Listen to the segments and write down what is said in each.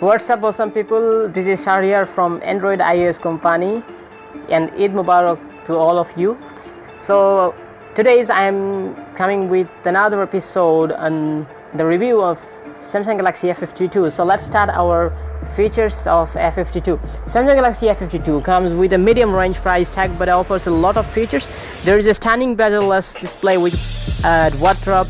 What's up awesome people, this is Shahriar from Android iOS company, and Eid Mubarak to all of you. So today I am coming with another episode on the review of Samsung Galaxy A52. So let's start our features of A52. Samsung Galaxy A52 comes with a medium range price tag but offers a lot of features. There is a stunning bezel-less display with water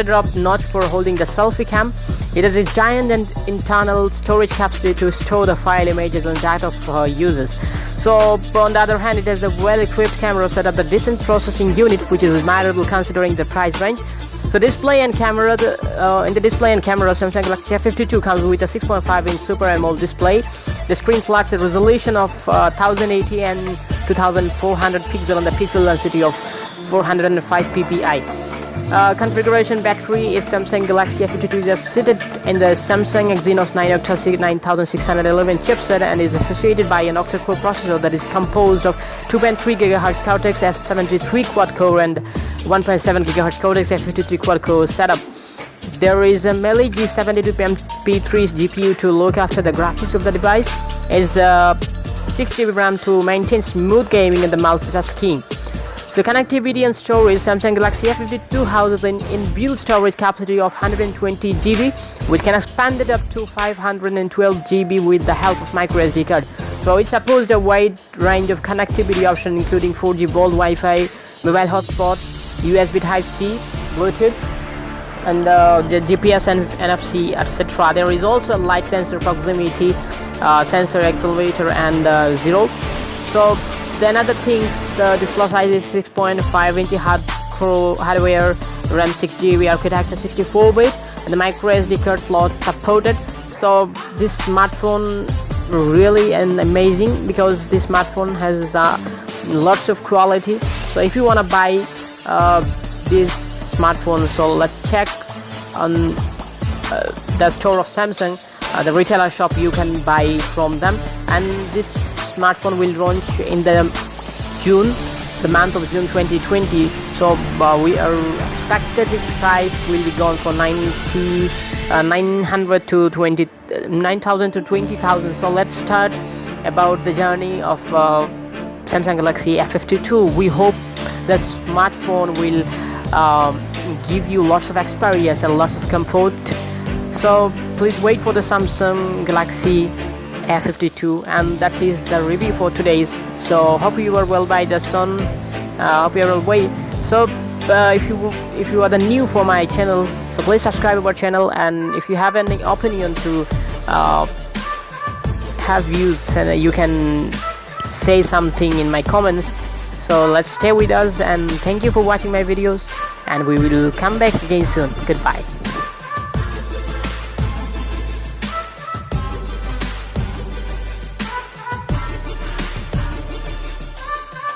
drop notch for holding the selfie cam. It has a giant and internal storage capacity to store the file images and data of users. So on the other hand, it has a well-equipped camera setup, the decent processing unit, which is admirable considering the price range. So display and camera, in the display and camera, Samsung Galaxy A52 comes with a 6.5-inch Super AMOLED display. The screen plots a resolution of 1080 and 2400 pixel and the pixel density of 405 ppi. Configuration battery is Samsung Galaxy A52 just seated in the Samsung Exynos 9 Octa 9611 chipset and is associated by an octa-core processor that is composed of 2.3 GHz Cortex S73 quad-core and 1.7 GHz Cortex S53 quad-core setup. There is a Mali G72MP3 GPU to look after the graphics of the device. It is 6GB RAM to maintain smooth gaming and the multitasking. The connectivity and storage, Samsung Galaxy A52 houses an inbuilt storage capacity of 120 GB, which can expand it up to 512 GB with the help of microSD card. So it supports a wide range of connectivity options including 4G Volt Wi-Fi, mobile hotspot, USB Type-C, Bluetooth, and the GPS and NFC, etc. There is also a light sensor, proximity sensor, accelerator, and zero. So the another things, the display size is 6.5-inch hardware, RAM 6GB, architecture 64-bit, and the microSD card slot supported. So this smartphone really amazing because this smartphone has lots of quality. So if you want to buy this smartphone, so let's check on the store of Samsung, the retailer shop you can buy from them, and this smartphone will launch in the month of June 2020. So we are expected this price will be gone for 900 to 9,000 to 20,000. So let's start about the journey of Samsung Galaxy A52. We hope the smartphone will give you lots of experience and lots of comfort. So please wait for the Samsung Galaxy A52, and that is the review for today's. So hope you are well by the sun. Hope you are well. So if you are the new for my channel, so please subscribe our channel, and if you have any opinion to have views, and you can say something in my comments. So let's stay with us, and thank you for watching my videos, and we will come back again soon. Goodbye.